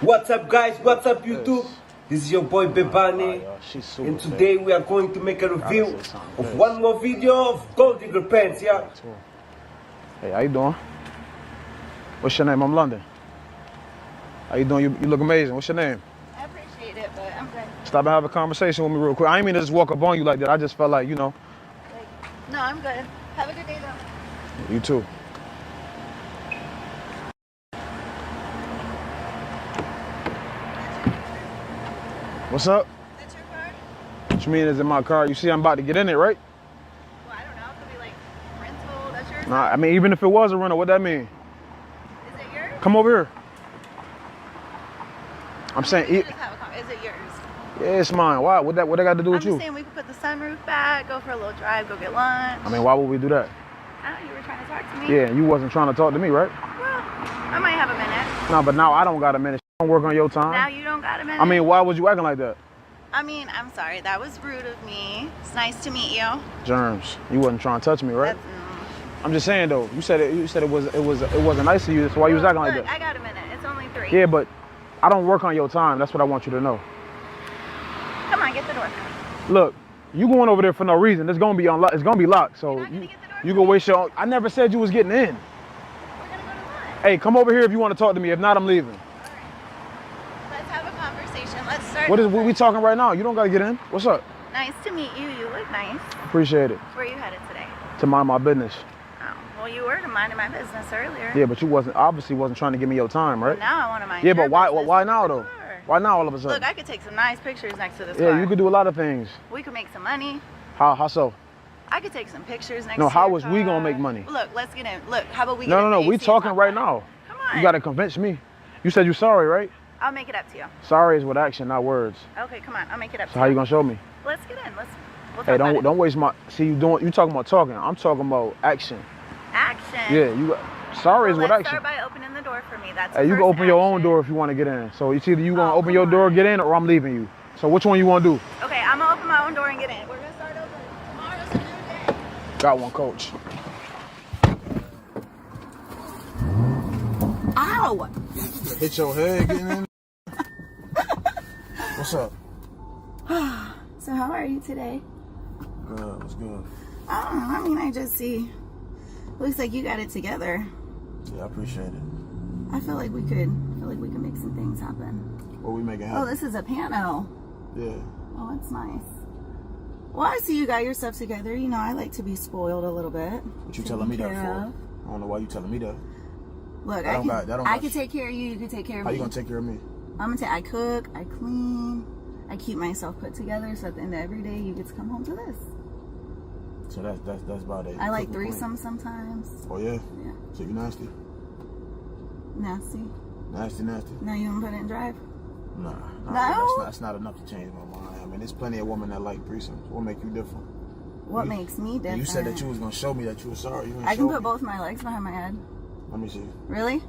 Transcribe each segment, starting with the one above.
What's up, guys? What's up, YouTube? This is your boy Bebani, and today we are going to make a review of one more video of Gold Digger Pants, yeah? Hey, how you doing? What's your name? I'm London. How you doing? You look amazing. What's your name? I appreciate it, but I'm good. Stop and have a conversation with me real quick. I ain't mean to just walk up on you like that. I just felt like, No, I'm good. Have a good day, though. You too. What's up? That's your car? What you mean is in my car? You see I'm about to get in it, right? Well, I don't know. It could be like rental. That's yours? Nah, I mean, even if it was a rental, what that mean? Is it yours? Come over here. I'm saying, We can just have a is it yours? yeah, it's mine. Why? What I got to do with I'm you? just saying we could put the sunroof back, go for a little drive, go get lunch. I mean, why would we do that? I don't know, you were trying to talk to me. Yeah, you wasn't trying to talk to me, right? Well, I might have a minute. No, but now I don't got a minute. Don't work on your time. Now you don't got a minute? I mean, why was you acting like that? I mean, I'm sorry. That was rude of me. It's nice to meet you. Germs. You wasn't trying to touch me, right? That's, I'm just saying though. You said it wasn't nice of you. So why you was acting like look, that? I got a minute. It's only 3. Yeah, but I don't work on your time. That's what I want you to know. Come on, get the door. Look, you going over there for no reason. It's gonna be unlocked. It's gonna be locked. So You're not gonna get the door you for go me? waste your own. I never said you was getting in. We're gonna go to lunch. Hey, come over here if you want to talk to me. If not, I'm leaving. All right. Let's have a conversation. Let's start. What we talking right now? You don't gotta get in. What's up? Nice to meet you. You look nice. Appreciate it. Where are you headed today? To mind my business. Oh, well, you were minding my business earlier. Yeah, but you obviously wasn't trying to give me your time, right? Now I want to mind. Yeah, your but why business. why now though? Sure. Why now all of a sudden? Look, I could take some nice pictures next to this Yeah, car. you could do a lot of things. We could make some money. How so? I could take some pictures next. No, to how your was we gonna car. make money? Look, let's get in. Look, how about we? No, get no, in we AC talking and right talk? now. Come on. You gotta convince me. You said you sorry, right? I'll make it up to you. Sorry is with action, not words. Okay, come on. I'll make it up. So to how you you gonna show me? Let's get in. We'll talk Hey, about it. don't waste my. See, you talking about talking. I'm talking about action. Action. Yeah, sorry is with Let's action. start by opening the door for me. That's. Hey, the you can first open your own action. door if you want to get in. So it's either you gonna open come your door, on. get in, or I'm leaving you. So which one you wanna do? Okay, I'm gonna open my own door and get in. We're gonna start over. Tomorrow's a new day. Got one, coach. Ow! Hit your head getting in. What's up? So how are you today? Good. What's good? I don't know. I mean, I just see. Looks like you got it together. Yeah, I appreciate it. I feel like we could make some things happen. What we making Oh, happen? this is a piano. Yeah. Oh, that's nice. Well, I see you got your stuff together. You know, I like to be spoiled a little bit. What you telling me that Taken for? care of. I don't know why you telling me that. Look, That don't I got can take care of you. You can take care of How me. you gonna take care of me? I cook, I clean, I keep myself put together. So at the end of every day, you get to come home to this. So that's about it. I like Cook and clean. threesomes sometimes. Oh yeah. Yeah. So you nasty? Nasty. Nasty. Now you don't put it in drive. Nah. No? That's not enough to change my mind. I mean, there's plenty of women that like threesomes. What make you different? What makes me different? You said that you was gonna show me that you were sorry. You ain't I can show put me. both my legs behind my head. Let me see. Really?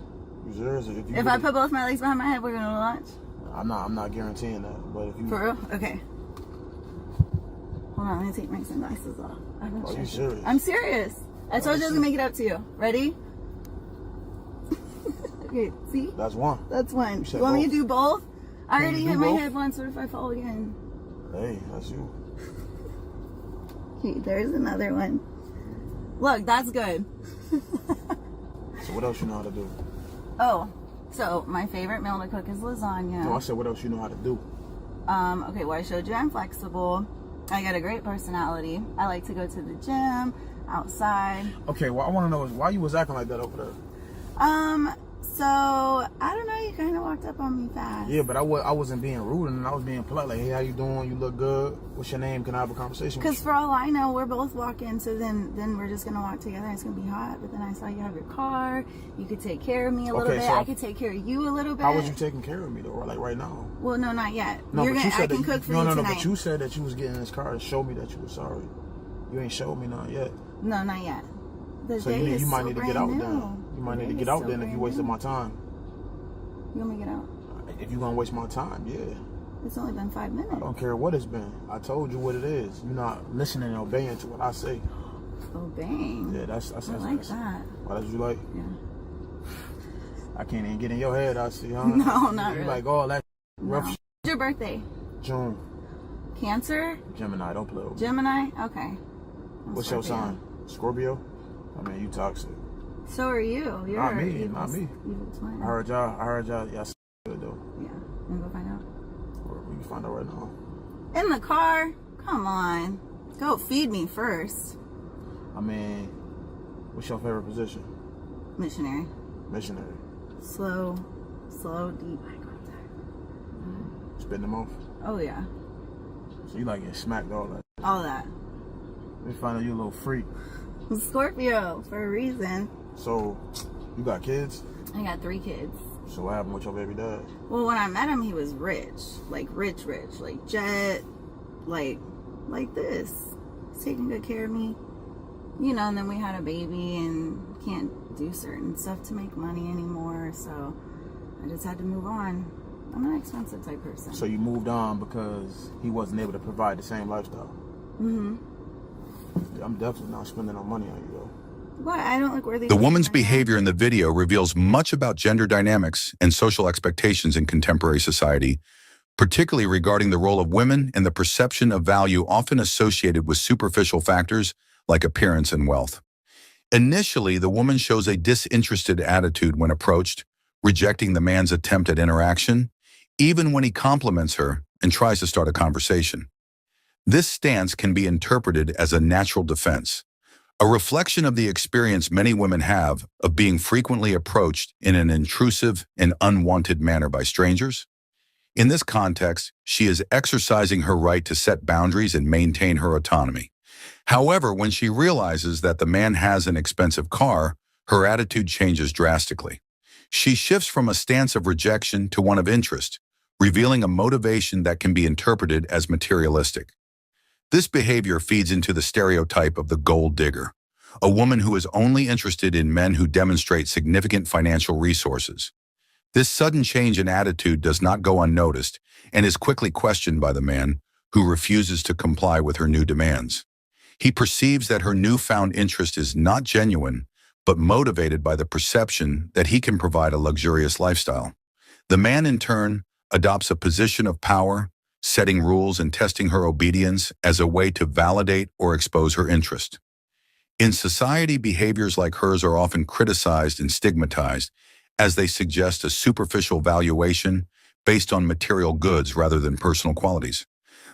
You serious? If I put both my legs behind my head, we're gonna lunch. I'm not guaranteeing that. But if you. For real? Okay. Hold on, let me take my sunglasses off. Are you serious? I'm serious. I told you I was gonna make it up to you. Ready? Okay, see? That's one. That's one. said You want me to both. do both? I Can already you hit do my both? head once. What if I fall again? Hey, that's you. Okay, there's another one. Look, that's good. So what else you know how to do? Oh, so my favorite meal to cook is lasagna. No, I said what else you know how to do? Okay, well, I showed you I'm flexible. I got a great personality. I like to go to the gym, outside. Okay, well I want to know is why you was acting like that over there. So I don't know. You kind of walked up on me fast. Yeah, but I wasn't being rude and I was being polite. Like, hey, how you doing? You look good. What's your name? Can I have a conversation with Because you? for all I know, we're both walking. So then we're just gonna walk together. And it's gonna be hot. But then I saw you have your car. You could take care of me a little Okay, bit. so I could take care of you a little bit. How was you taking care of me though? Like right now? Well, no, not yet. No, You're but gonna. you said I can that cook for no, you no, tonight. but you said that you was getting in this car to show me that you were sorry. You ain't showed me none yet. No, not yet. The So day is you might still need to get brand out new. then. You might The need to day get is out still then if you brand wasted new. my time. You want me to get out? If you gonna waste my time, yeah. It's only been 5 minutes. I don't care what it's been. I told you what it is. You're not listening and obeying to what I say. Oh, bang. Yeah, that's I like that. Why did you like? Yeah. I can't even get in your head, I see, huh? No, not you really. like all that rough No. shit. What's your birthday? June. Cancer? Gemini, don't play with me. Gemini? Okay. I'm What's your Scorpio. sign? Scorpio? I mean, you toxic. So are you. You're Not me, evil, not me. Evil twin. I heard y'all good though. Yeah. Wanna go find out? Or we can find out right now. In the car? Come on. Go feed me first. I mean, what's your favorite position? Missionary. Missionary. Slow, deep eye contact. Spend the most. Oh yeah. So you like getting smacked all that. All that. We find out you a little freak. Scorpio for a reason. So, you got kids? I got 3 kids. So what happened with your baby dad? Well, when I met him, he was rich. Like rich. Like jet. Like this. He's taking good care of me. You know, and then we had a baby and can't do certain stuff to make money anymore. So I just had to move on. I'm an expensive type person. So you moved on because he wasn't able to provide the same lifestyle? Mm-hmm. I'm definitely not spending no money on you though. What? I don't look worthy. The woman's behavior in the video reveals much about gender dynamics and social expectations in contemporary society, particularly regarding the role of women and the perception of value often associated with superficial factors like appearance and wealth. Initially, the woman shows a disinterested attitude when approached, rejecting the man's attempt at interaction, even when he compliments her and tries to start a conversation. This stance can be interpreted as a natural defense, a reflection of the experience many women have of being frequently approached in an intrusive and unwanted manner by strangers. In this context, she is exercising her right to set boundaries and maintain her autonomy. However, when she realizes that the man has an expensive car, her attitude changes drastically. She shifts from a stance of rejection to one of interest, revealing a motivation that can be interpreted as materialistic. This behavior feeds into the stereotype of the gold digger, a woman who is only interested in men who demonstrate significant financial resources. This sudden change in attitude does not go unnoticed and is quickly questioned by the man, who refuses to comply with her new demands. He perceives that her newfound interest is not genuine, but motivated by the perception that he can provide a luxurious lifestyle. The man, in turn, adopts a position of power, setting rules and testing her obedience as a way to validate or expose her interest. In society, behaviors like hers are often criticized and stigmatized, as they suggest a superficial valuation based on material goods rather than personal qualities.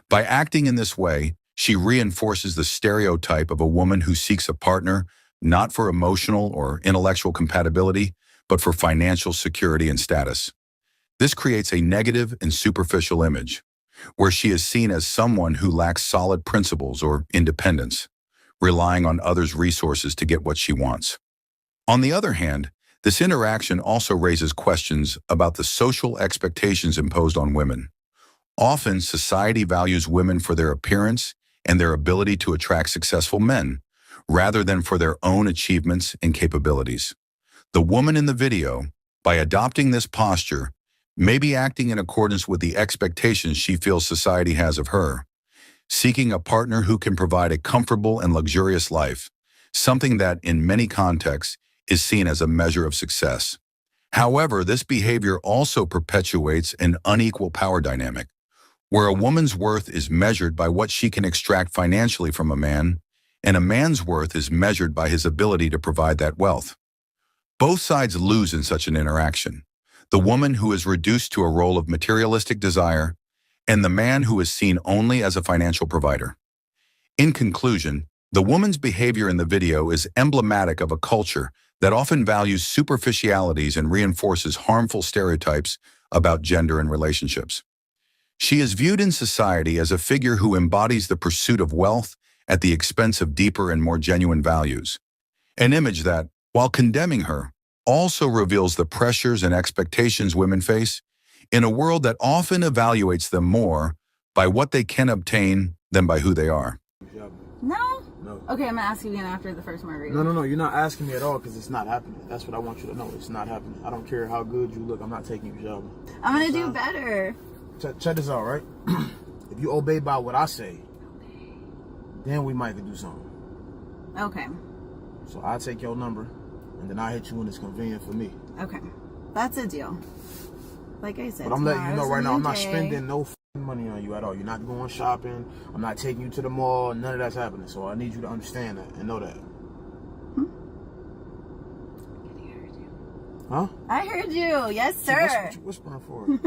By acting in this way, she reinforces the stereotype of a woman who seeks a partner not for emotional or intellectual compatibility, but for financial security and status. This creates a negative and superficial image, where she is seen as someone who lacks solid principles or independence, relying on others' resources to get what she wants. On the other hand, this interaction also raises questions about the social expectations imposed on women. Often, society values women for their appearance and their ability to attract successful men, rather than for their own achievements and capabilities. The woman in the video, by adopting this posture, may be acting in accordance with the expectations she feels society has of her, seeking a partner who can provide a comfortable and luxurious life, something that, in many contexts, is seen as a measure of success. However, this behavior also perpetuates an unequal power dynamic, where a woman's worth is measured by what she can extract financially from a man, and a man's worth is measured by his ability to provide that wealth. Both sides lose in such an interaction: the woman who is reduced to a role of materialistic desire, and the man who is seen only as a financial provider. In conclusion, the woman's behavior in the video is emblematic of a culture that often values superficialities and reinforces harmful stereotypes about gender and relationships. She is viewed in society as a figure who embodies the pursuit of wealth at the expense of deeper and more genuine values, an image that, while condemning her, also reveals the pressures and expectations women face in a world that often evaluates them more by what they can obtain than by who they are. No? No. Okay, I'm gonna ask you again after the first margarita. No, you're not asking me at all because it's not happening. That's what I want you to know. It's not happening. I don't care how good you look. I'm not taking you shopping. I'm gonna do better. Check this out, right? If you obey by what I say, then we might could do something. Okay. So I'll take your number, and then I'll hit you when it's convenient for me. Okay. That's a deal. Like I said, but I'm letting you know right now, I'm not day. spending no money on you at all. You're not going shopping. I'm not taking you to the mall. None of that's happening. So I need you to understand that and know that. Huh? I heard you. Yes, sir. What you whispering for?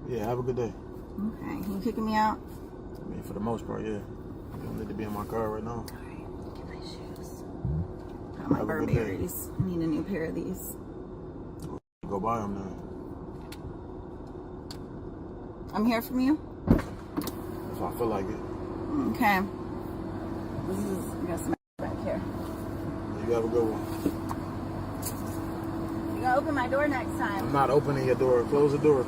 Yeah, have a good day. Okay, you kicking me out? I mean, for the most part, yeah. You don't need to be in my car right now. Alright, get my shoes. Got my Have a good day. Burberrys. I need a new pair of these. Go buy them now. I'm here from you? That's why I feel like it. Okay. I got some back here. You have a good one. You gotta open my door next time. I'm not opening your door. Close the door.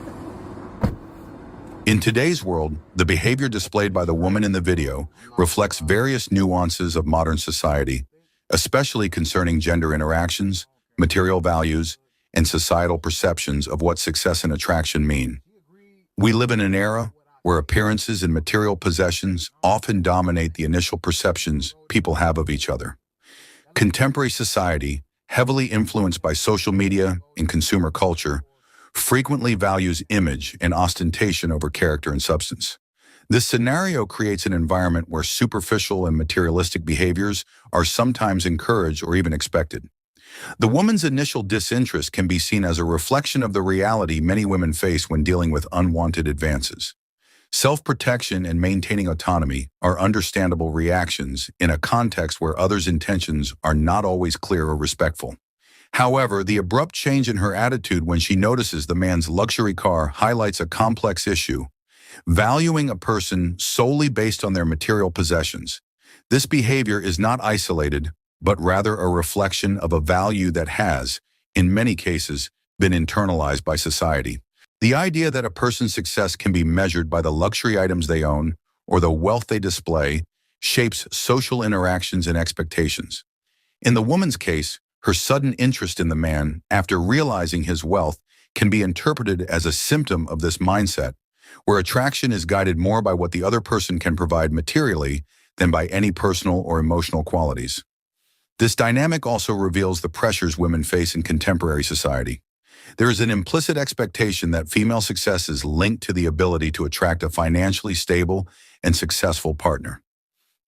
In today's world, the behavior displayed by the woman in the video reflects various nuances of modern society, especially concerning gender interactions, material values, and societal perceptions of what success and attraction mean. We live in an era where appearances and material possessions often dominate the initial perceptions people have of each other. Contemporary society, heavily influenced by social media and consumer culture, frequently values image and ostentation over character and substance. This scenario creates an environment where superficial and materialistic behaviors are sometimes encouraged or even expected. The woman's initial disinterest can be seen as a reflection of the reality many women face when dealing with unwanted advances. Self-protection and maintaining autonomy are understandable reactions in a context where others' intentions are not always clear or respectful. However, the abrupt change in her attitude when she notices the man's luxury car highlights a complex issue, valuing a person solely based on their material possessions. This behavior is not isolated, but rather a reflection of a value that has, in many cases, been internalized by society. The idea that a person's success can be measured by the luxury items they own or the wealth they display shapes social interactions and expectations. In the woman's case, her sudden interest in the man after realizing his wealth can be interpreted as a symptom of this mindset, where attraction is guided more by what the other person can provide materially than by any personal or emotional qualities. This dynamic also reveals the pressures women face in contemporary society. There is an implicit expectation that female success is linked to the ability to attract a financially stable and successful partner.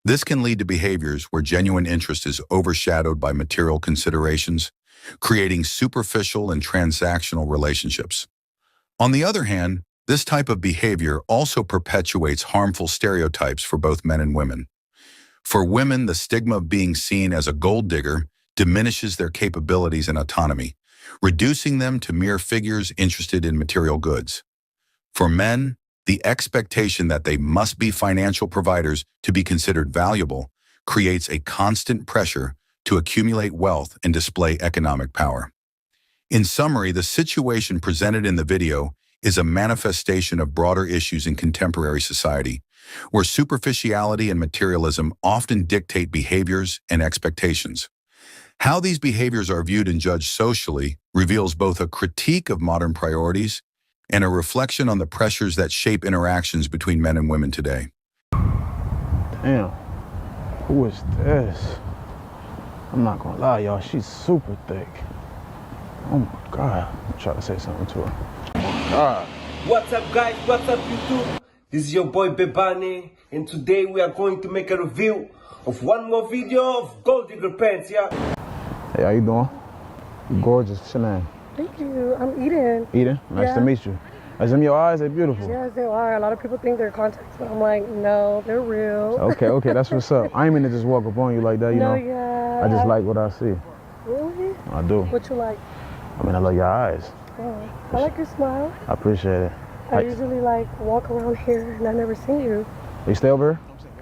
This can lead to behaviors where genuine interest is overshadowed by material considerations, creating superficial and transactional relationships. On the other hand, this type of behavior also perpetuates harmful stereotypes for both men and women. For women, the stigma of being seen as a gold digger diminishes their capabilities and autonomy, reducing them to mere figures interested in material goods. For men, the expectation that they must be financial providers to be considered valuable creates a constant pressure to accumulate wealth and display economic power. In summary, the situation presented in the video is a manifestation of broader issues in contemporary society, where superficiality and materialism often dictate behaviors and expectations. How these behaviors are viewed and judged socially reveals both a critique of modern priorities and a reflection on the pressures that shape interactions between men and women today. Damn, who is this? I'm not gonna lie, y'all, she's super thick. Oh my God, I'm trying to say something to her. Oh my God. What's up guys, what's up YouTube? This is your boy Bebane, and today we are going to make a review of one more video of Gold Digger Pants, yeah? Hey, how you doing? You gorgeous, what's your name? Thank you. I'm Eden. Eden, nice to meet you. As in your eyes, they're beautiful. Yes, they are. A lot of people think they're contacts, but I'm like, no, they're real. Okay, that's what's up. I ain't mean to just walk up on you like that, you know? Yeah. I just like what I see. Really? I do. What you like? I mean, I love your eyes. Oh, I like your smile. I appreciate it. I usually like walk around here and I never seen you. You stay over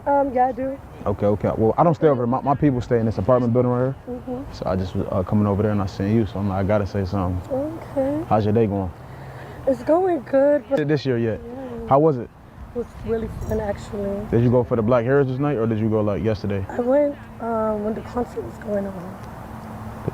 here? Yeah, I do. Okay. Well, I don't stay over there. My people stay in this apartment building right here. So I just was coming over there and I seen you, so I'm like, I gotta say something. Okay. How's your day going? It's going good. But This year yet? yeah, How was it? it was really fun, actually. Did you go for the Black Heritage Night or did you go like yesterday? I went when the concert was going on.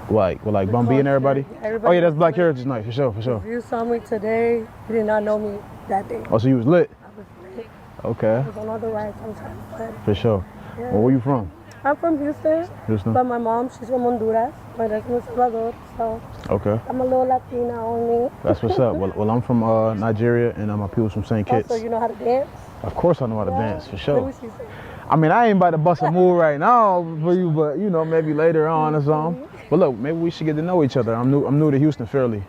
Like Bun B and everybody? Everybody Oh yeah, that's was Black lit. Heritage Night, for sure. If you saw me today, you did not know me that day. Oh, so you was lit? I was lit. Okay, I was on all the rides on time. But for sure. yeah. Well, where you from? I'm from Houston, Houston? but my mom, she's from Honduras. My dad's from El Salvador, so Okay. I'm a little Latina on me. That's what's up. Well, I'm from Nigeria, and my people's from St. Kitts. Also, you know how to dance? Of course I know how to dance, for Let sure. me see something. I mean, I ain't about to bust a move right now for you, but you know, maybe later on or something. But look, maybe we should get to know each other. I'm new to Houston fairly.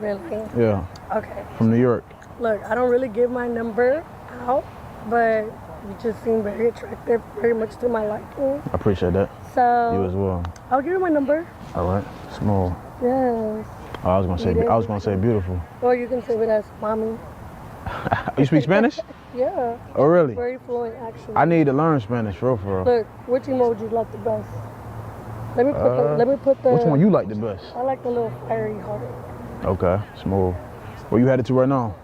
Really? Yeah, Okay. from New York. Look, I don't really give my number out, but you just seem very attractive, very much to my liking. I appreciate that. So You as well. I'll give you my number. All right, small. Yes. Oh, I was gonna say beautiful. Or you can save it as mommy. You speak Spanish? Yeah. Oh, really? Very fluent, actually. I need to learn Spanish, for real. Look, which emoji you like the best? Let me put the. Which one you like the best? I like the little fiery heart. Okay, smooth. Where you headed to right now?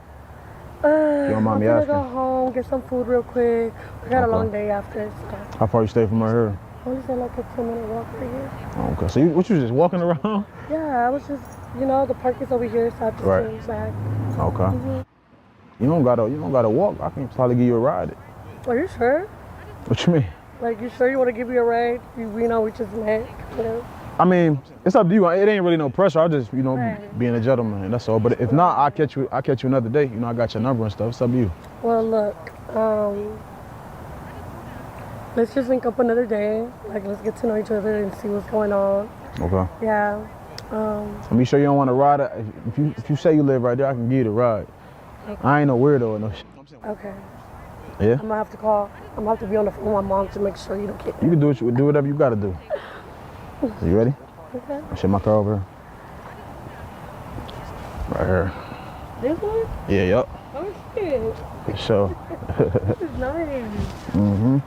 don't mind me I'm asking. gonna go home, get some food real quick. We got a Okay. long day after, so. How far you stay from right here? I only said like a 10-minute walk right here. Oh, okay, so you just walking around? Yeah, I was just, the park is over here, so I just Right. came back. Okay. Mm-hmm. You don't gotta walk. I can probably give you a ride. Are you sure? What you mean? Like, you sure you want to give me a ride? We just met, I mean, it's up to you. It ain't really no pressure. I just, Right. being a gentleman, and that's all. But if not, I'll catch you another day. I got your number and stuff. It's up to you. Well, look, let's just link up another day. Like, let's get to know each other and see what's going on. Okay. Yeah. Let me show you don't want to ride. If you say you live right there, I can give you the ride. Okay. I ain't no weirdo or no shit. Okay. Yeah? I'm gonna have to call. I'm gonna have to be on the phone with my mom to make sure you don't get. You can do whatever you gotta do. You ready? Okay. I'll shut my car over here. Right here. This one? Yeah, yup. Oh shit. For sure. This is nice.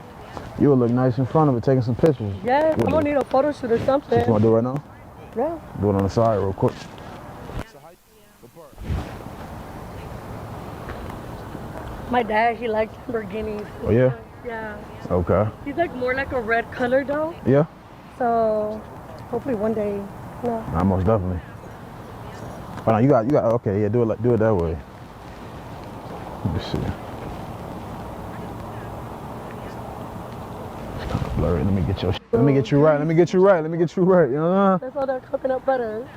You will look nice in front of it, taking some pictures. Yes, I'm What gonna do- need a photo shoot or something. You wanna do it right now? Yeah. Do it on the side real quick. My dad, he likes Lamborghinis. Oh yeah? Yeah. Okay. He's like more like a red color though. Yeah? So hopefully one day. No. Nah, most definitely. But now you got okay, yeah, do it that way. Let me see. It's kind of blurry. Let me get you right. Let me get you right. You know? That's all that coconut butter. I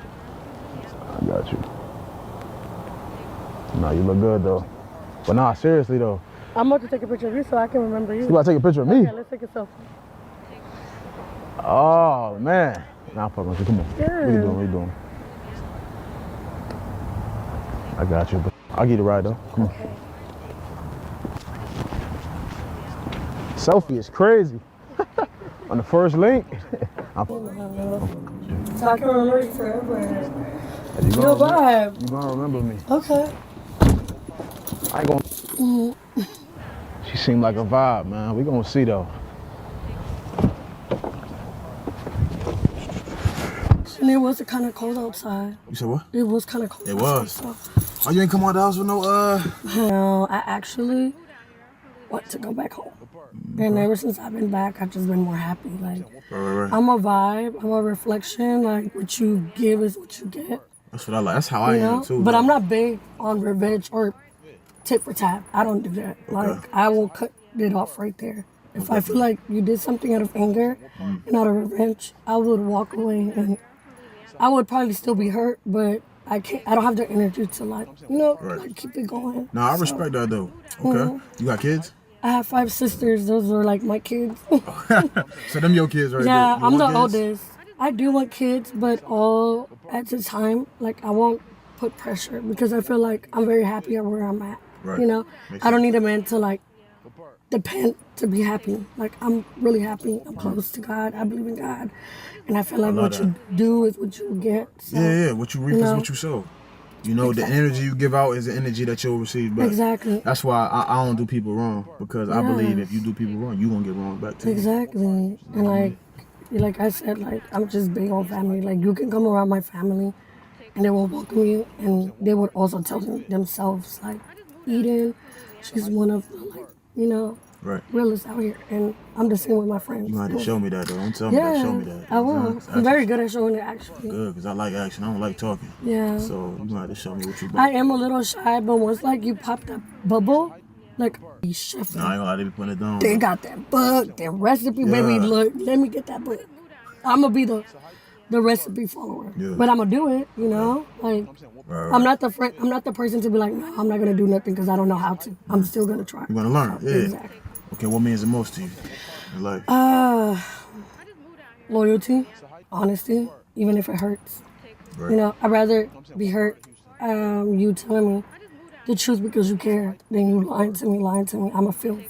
got you. Nah, you look good though. But nah, seriously though. I'm about to take a picture of you so I can remember you. You about to take a picture of me? Okay, let's take a selfie. Oh man. Nah, I'm fucking with you. Come on. Yeah. What you doing? I got you. But I'll give you the ride though. Come on. Okay. Selfie is crazy. On the first link. So I can remember you forever. You Yo, gonna vibe. you gonna remember me. Okay. I ain't gonna. She seemed like a vibe, man. We gonna see though. And it was kind of cold outside. You said what? It was kind of cold. It was. outside, Oh, you ain't come out the house with no No, I actually want to go back home. And ever since I've been back, I've just been more happy. Like, Right. I'm a vibe, I'm a reflection. Like, what you give is what you get. That's what I like. That's how I You am know? too. But bro. I'm not big on revenge or tit for tat. I don't do that. Like, I will cut it off right there. If I feel like you did something out of anger and out of revenge, I would walk away and I would probably still be hurt, but I don't have the energy to like keep it going. No, I So, respect that though. Okay. You got kids? I have 5 sisters. Those are like my kids. So them your kids right Yeah, there. You I'm the want kids? oldest. I do want kids, but all at the time, like I won't put pressure because I feel like I'm very happy at where I'm at. Right. You know, Makes I don't sense. need a man to like depend to be happy. Like I'm really happy. I'm close to God. I believe in God, and I feel like love what you do is what you get. So, Yeah. What you reap is know? what you sow. You know, the energy you give out is the energy that you'll receive back. Exactly. That's why I don't do people wrong, because I believe if you do people wrong, you gonna get wrong back too. Exactly. And like I said, like I'm just big on family. Like you can come around my family and they will welcome you and they would also tell themselves like Eden, she's one of the Right. realists out here, and I'm the same with my friends. You gonna have to show me that though. Don't tell me that. Show me that. I will. I'm very good at showing it actually. Good, because I like action. I don't like talking. Yeah. So you gonna have to show me what you I about. am a little shy, but once like you pop that bubble, Like, he's chef. Nah, I ain't gonna lie, they be putting it down. They got that book, that recipe, baby. Yeah. Look, let me get that book. I'm gonna be the recipe follower, Yeah. but I'm gonna do it. You know, like Right. I'm not the friend. I'm not the person to be like, no, I'm not gonna do nothing because I don't know how to. I'm still gonna try. You're gonna learn. Yeah. Exactly. Okay, what means the most to you in life? Loyalty, honesty, even if it hurts. Right. You know, I'd rather be hurt. You telling me the truth because you care than you lying to me. I'm a filth,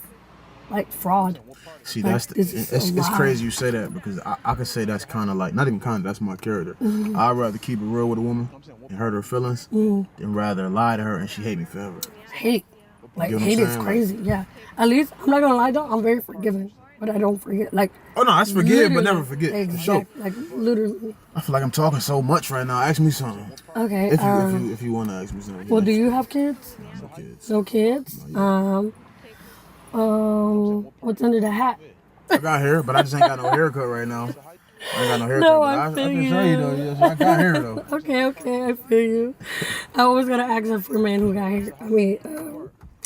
like fraud. See, Like, that's this is it's a lie. crazy you say that because I could say that's kind of like not even kind of that's my character. I'd rather keep it real with a woman and hurt her feelings than rather lie to her and she hate me forever. Hate, like You get what I'm hate is saying? crazy. Yeah, at least I'm not gonna lie though. I'm very forgiving, but I don't forget. Like, Oh no, that's forgive but literally, never forget. For sure. Exactly. Like literally. I feel like I'm talking so much right now. Ask me something. Okay. If you wanna ask me something. Well, do you have kids? No kids. No kids. What's under the hat? I got hair, but I just ain't got no haircut right now. I ain't got no haircut. No, but I I feel can you. show you though. Yes, I got hair though. Okay, I feel you. I was gonna ask her for a man who got hair.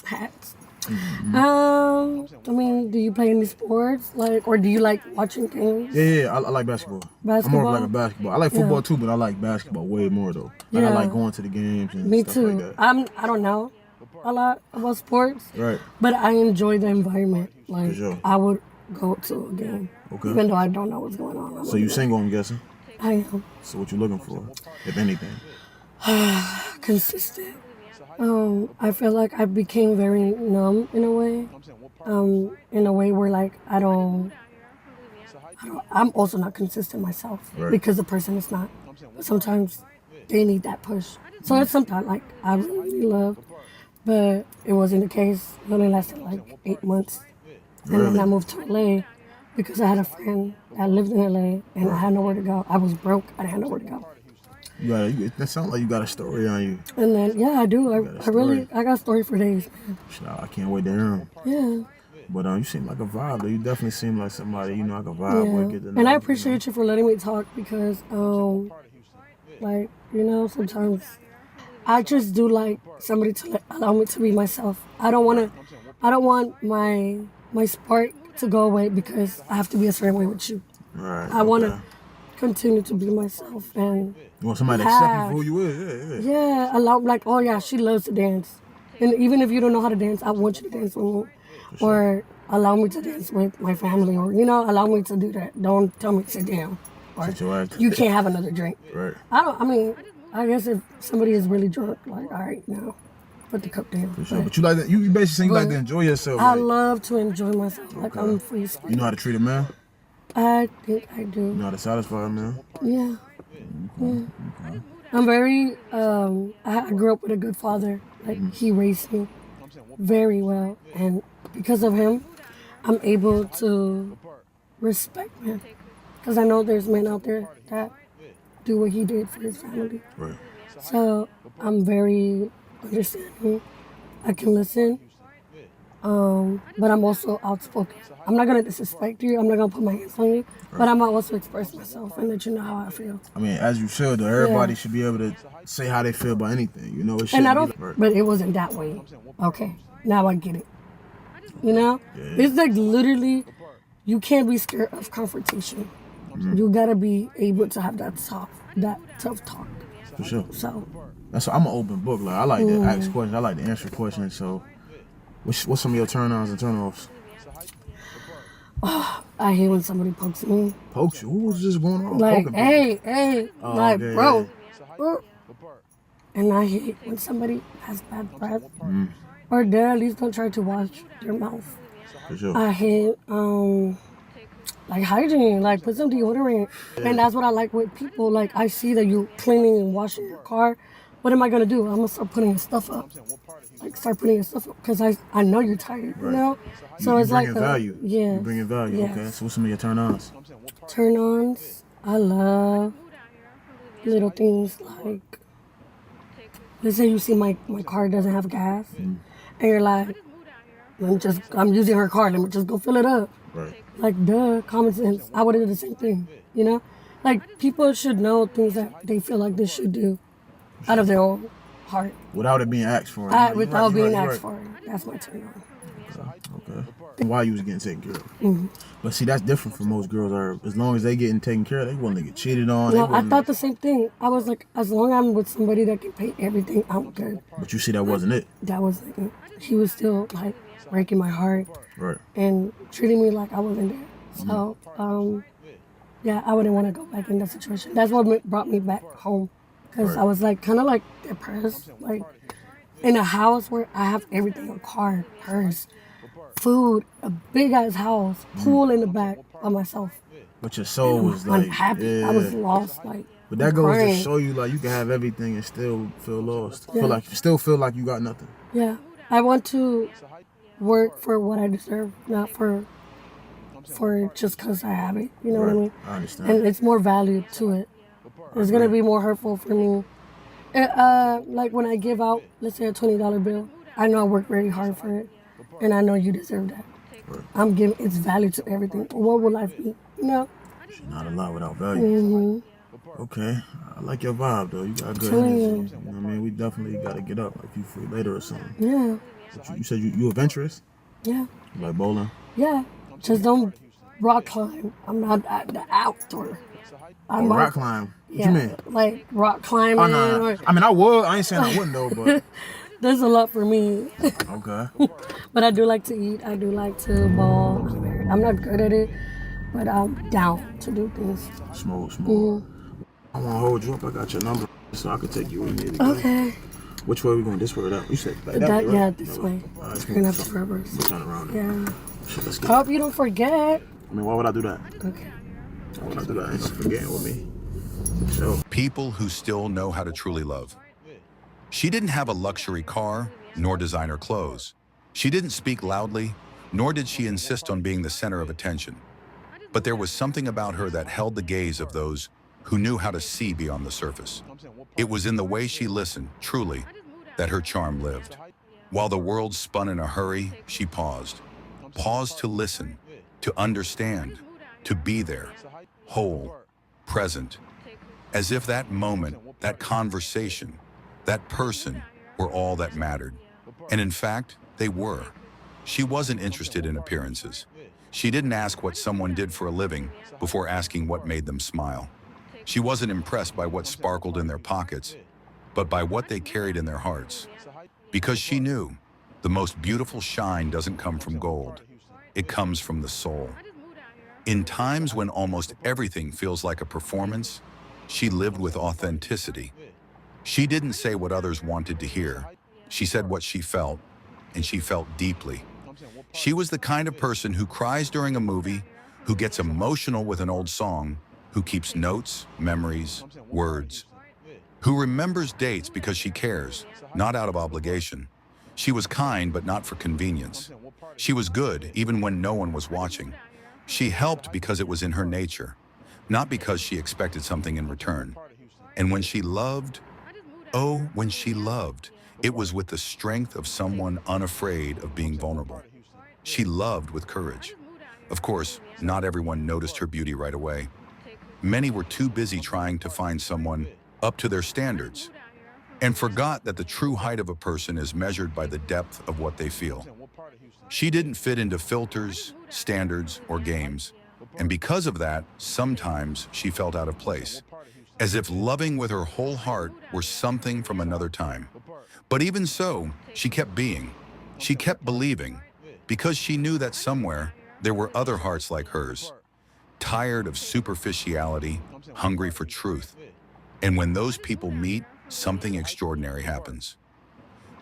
Hats. I mean, do you play any sports, like, or do you like watching games? Yeah, I like basketball. I'm more Basketball? of like a basketball. I like football too, but I like basketball way more though. Like Yeah. I like going to the games and Me stuff too. like that. I don't know a lot about sports, Right. but I enjoy the environment. Like, For sure. I would go to a game, Okay. even though I don't know what's going on. So you single, I'm guessing. I am So what you looking for, if anything? consistent. I feel like I became very numb in a way where like I'm also not consistent myself Right. because the person is not. But sometimes they need that push. So it's sometimes like I really loved, but it wasn't the case. It only lasted like 8 months. And Really? then I moved to LA because I had a friend that lived in LA and I had nowhere to go. I was broke. I didn't have nowhere to go. That sounds like you got a story on you. And then, yeah, I do. story. I got a story for days. Shit, I can't wait to hear 'em. Yeah. But you seem like a vibe though. You definitely seem like somebody I can vibe with. Get to know, And I you know. appreciate you for letting me talk because, like, sometimes I just do like somebody to allow me to be myself. I don't want my spark to go away because I have to be a certain way with you. Right. I want okay. to continue to be myself and You want somebody to accept you for who you is. Yeah. allow, like, oh yeah, she loves to dance. And even if you don't know how to dance, I want you to dance with me. Or allow me to dance with my family, or allow me to do that. Don't tell me to sit down, or Sit your ass. you can't have another drink. Right. I guess if somebody is really drunk, like, all right, now put the cup down. For sure. But you like that. You basically saying you like to enjoy yourself. I Like, love to enjoy myself, like I'm free spirit. you know how to treat a man. I think I You do. know how to satisfy a man. Yeah. I'm very. I grew up with a good father. Like he raised me very well, and because of him, I'm able to respect men. Because I know there's men out there that do what he did for his family. Right. So I'm very understanding. I can listen. But I'm also outspoken. I'm not gonna disrespect you. I'm not gonna put my hands on you. But I'm also express myself and let you know how I feel. I mean, as you should, though. Everybody should be able to say how they feel about anything. You know, it should And I be don't. right. But it wasn't that way. Okay, now I get it. Yeah. It's like literally, you can't be scared of confrontation. Mm-hmm. You gotta be able to have that tough talk. For sure. So That's why I'm an open book. Like I like to ask questions. I like to answer questions. So, what's some of your turn-ons and turn-offs? I hate when somebody pokes me. Pokes you? What was just going on? Like, Poking hey, Oh, like, okay, bro. And I hate when somebody has bad breath. Or they at least don't try to wash their mouth. people. For sure. I hate, like hygiene, like put some deodorant. And that's what I like with people. Like, I see that you're cleaning and washing your car. What am I gonna do? I'm gonna start putting your stuff up. Like, start putting your stuff up because I know you're tired, you know? So You it's like, bringing value. yeah. You bringing value. Yes. Okay. So, what's some of your turn-ons? Turn-ons, I love little things like, let's say you see my car doesn't have gas, and you're like, I'm using her car, let me just go fill it up. Right. Like, duh, common sense. I would have done the same thing, you know? Like, people should know things that they feel like they should do out of their own heart. Without it being asked for. Without being asked for. That's my turn on. Okay. Why you was getting taken care of. But see, that's different for most girls. Are as long as they getting taken care of, they want to get cheated on. No, I thought the same thing. I was like, as long as I'm with somebody that can pay everything, I'm good. But you see, that wasn't it. That wasn't it. He was still like breaking my heart Right. and treating me like I wasn't there. So, yeah, I wouldn't want to go back in that situation. That's what brought me back home. Because I was like, kind of like depressed. Like, in a house where I have everything, a car, purse, food, a big ass house, pool in the back by myself. But your soul was like, unhappy. yeah. I was lost. Like, But that goes crying. to show you, like, you can have everything and still feel lost. Yeah. Still feel like you got nothing. Yeah, I want to work for what I deserve, not for just because I have it. You know what I mean? I understand. And it's more value to it. It's gonna be more hurtful for me. Like when I give out, let's say a $20 bill, I know I worked very hard for it, and I know you deserve that. I'm giving its value to everything. What will life be? You know? She's not a lot without value. Okay, I like your vibe though. You got good energy. You know what I mean? We definitely got to get up if you free later or something. Yeah, But you said you adventurous? yeah, You like bowling? yeah. Just don't rock climb. I'm not the outdoor. I'm Rock climb? What Yeah, you mean? like rock climbing. Oh, nah. Or, I mean, I would. I ain't saying I wouldn't though, but there's a lot for me. okay. But I do like to eat. I do like to ball. I'm not good at it, but I'm down to do things. Smooth. I want to hold you up. I got your number so I can take you with me to go. Okay. Which way we going? This way or that way? You said like that way, right? Yeah, this way. All right, Turn up the rubbers. We'll turn around then. Yeah. Shit, let's I get hope you don't forget. I mean, why would I do that? Okay. Why would I do that? Ain't forgetting with me. So, People who still know how to truly love. She didn't have a luxury car, nor designer clothes. She didn't speak loudly, nor did she insist on being the center of attention. But there was something about her that held the gaze of those who knew how to see beyond the surface. It was in the way she listened, truly, that her charm lived. While the world spun in a hurry, she paused. Paused to listen, to understand, to be there, whole, present. As if that moment, that conversation, that person were all that mattered. And in fact, they were. She wasn't interested in appearances. She didn't ask what someone did for a living before asking what made them smile. She wasn't impressed by what sparkled in their pockets, but by what they carried in their hearts. Because she knew the most beautiful shine doesn't come from gold. It comes from the soul. In times when almost everything feels like a performance, she lived with authenticity. She didn't say what others wanted to hear. She said what she felt, and she felt deeply. She was the kind of person who cries during a movie, who gets emotional with an old song, who keeps notes, memories, words, who remembers dates because she cares, not out of obligation. She was kind, but not for convenience. She was good, even when no one was watching. She helped because it was in her nature, not because she expected something in return. And when she loved, oh, when she loved, it was with the strength of someone unafraid of being vulnerable. She loved with courage. Of course, not everyone noticed her beauty right away. Many were too busy trying to find someone up to their standards and forgot that the true height of a person is measured by the depth of what they feel. She didn't fit into filters, standards, or games. And because of that, sometimes she felt out of place, as if loving with her whole heart were something from another time. But even so, she kept being. She kept believing, because she knew that somewhere there were other hearts like hers, tired of superficiality, hungry for truth. And when those people meet, something extraordinary happens.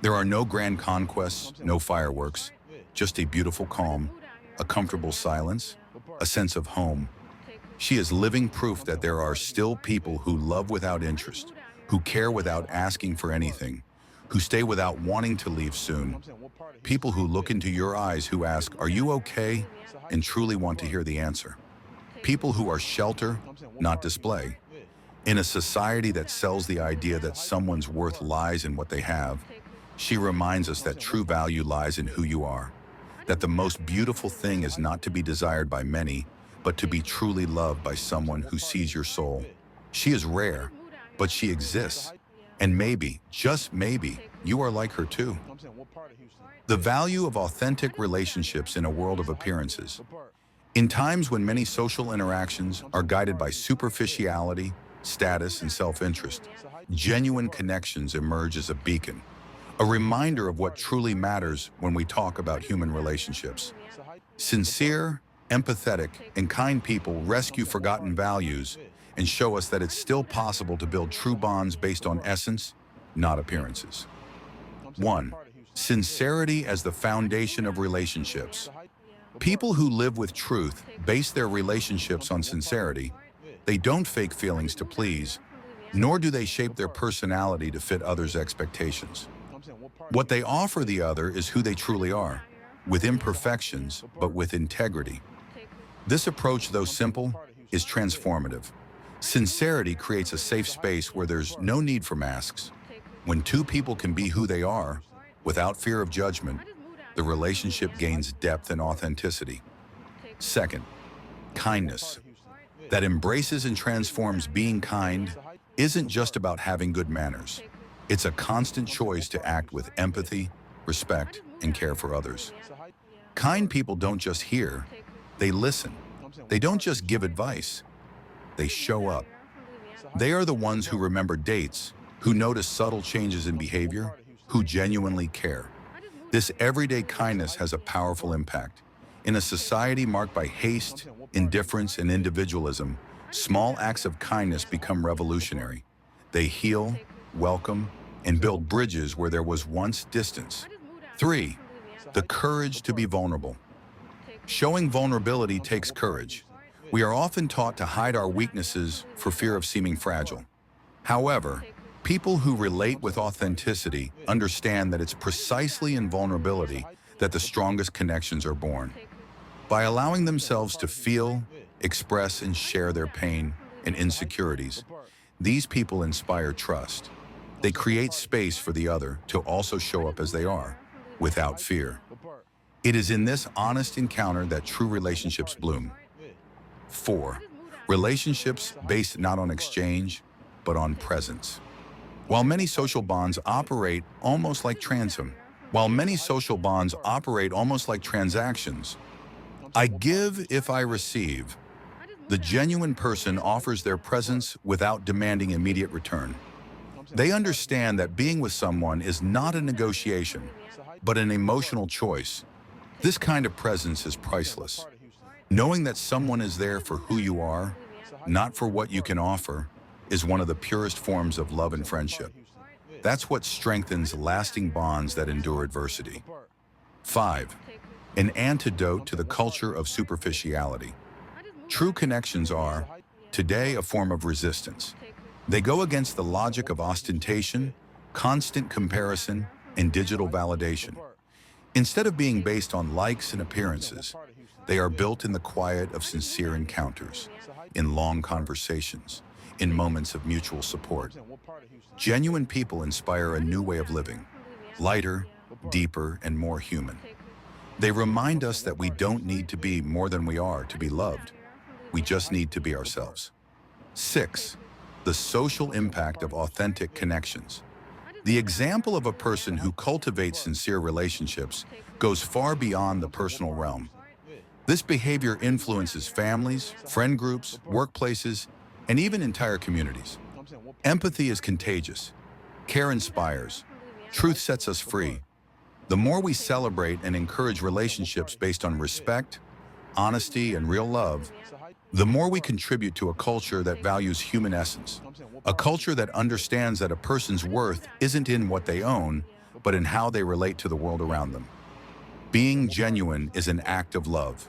There are no grand conquests, no fireworks, just a beautiful calm, a comfortable silence, a sense of home. She is living proof that there are still people who love without interest, who care without asking for anything, who stay without wanting to leave soon. People who look into your eyes, who ask, "Are you okay?" and truly want to hear the answer. People who are shelter, not display. In a society that sells the idea that someone's worth lies in what they have, she reminds us that true value lies in who you are, that the most beautiful thing is not to be desired by many, but to be truly loved by someone who sees your soul. She is rare, but she exists, And maybe, just maybe, you are like her too. The value of authentic relationships in a world of appearances. In times when many social interactions are guided by superficiality, status, and self-interest, genuine connections emerge as a beacon, a reminder of what truly matters when we talk about human relationships. Sincere, empathetic, and kind people rescue forgotten values and show us that it's still possible to build true bonds based on essence, not appearances. 1. Sincerity as the foundation of relationships. People who live with truth base their relationships on sincerity. They don't fake feelings to please, nor do they shape their personality to fit others' expectations. What they offer the other is who they truly are, with imperfections, but with integrity. This approach, though simple, is transformative. Sincerity creates a safe space where there's no need for masks. When two people can be who they are, without fear of judgment, the relationship gains depth and authenticity. 2. Kindness. That embraces and transforms. Being kind isn't just about having good manners. It's a constant choice to act with empathy, respect, and care for others. Kind people don't just hear, they listen. They don't just give advice, they show up. They are the ones who remember dates, who notice subtle changes in behavior, who genuinely care. This everyday kindness has a powerful impact. In a society marked by haste, indifference, and individualism, small acts of kindness become revolutionary. They heal, welcome, and build bridges where there was once distance. 3. The courage to be vulnerable. Showing vulnerability takes courage. We are often taught to hide our weaknesses for fear of seeming fragile. However, people who relate with authenticity understand that it's precisely in vulnerability that the strongest connections are born. By allowing themselves to feel, express, and share their pain and insecurities, these people inspire trust. They create space for the other to also show up as they are, without fear. It is in this honest encounter that true relationships bloom. 4. Relationships based not on exchange, but on presence. While many social bonds operate almost like transactions, I give if I receive. The genuine person offers their presence without demanding immediate return. They understand that being with someone is not a negotiation, but an emotional choice. This kind of presence is priceless. Knowing that someone is there for who you are, not for what you can offer, is one of the purest forms of love and friendship. That's what strengthens lasting bonds that endure adversity. 5. An antidote to the culture of superficiality. True connections are, today, a form of resistance. They go against the logic of ostentation, constant comparison, and digital validation. Instead of being based on likes and appearances, they are built in the quiet of sincere encounters, in long conversations, in moments of mutual support. Genuine people inspire a new way of living, lighter, deeper, and more human. They remind us that we don't need to be more than we are to be loved. We just need to be ourselves. 6. The social impact of authentic connections. The example of a person who cultivates sincere relationships goes far beyond the personal realm. This behavior influences families, friend groups, workplaces, and even entire communities. Empathy is contagious. Care inspires. Truth sets us free. The more we celebrate and encourage relationships based on respect, honesty, and real love, the more we contribute to a culture that values human essence, a culture that understands that a person's worth isn't in what they own, but in how they relate to the world around them. Being genuine is an act of love.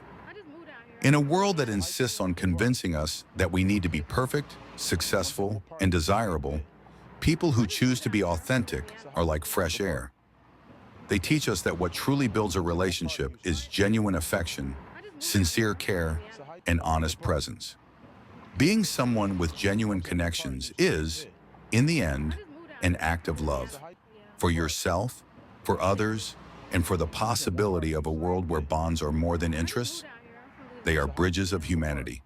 In a world that insists on convincing us that we need to be perfect, successful, and desirable, people who choose to be authentic are like fresh air. They teach us that what truly builds a relationship is genuine affection, sincere care, and honest presence. Being someone with genuine connections is, in the end, an act of love. For yourself, for others, and for the possibility of a world where bonds are more than interests. They are bridges of humanity.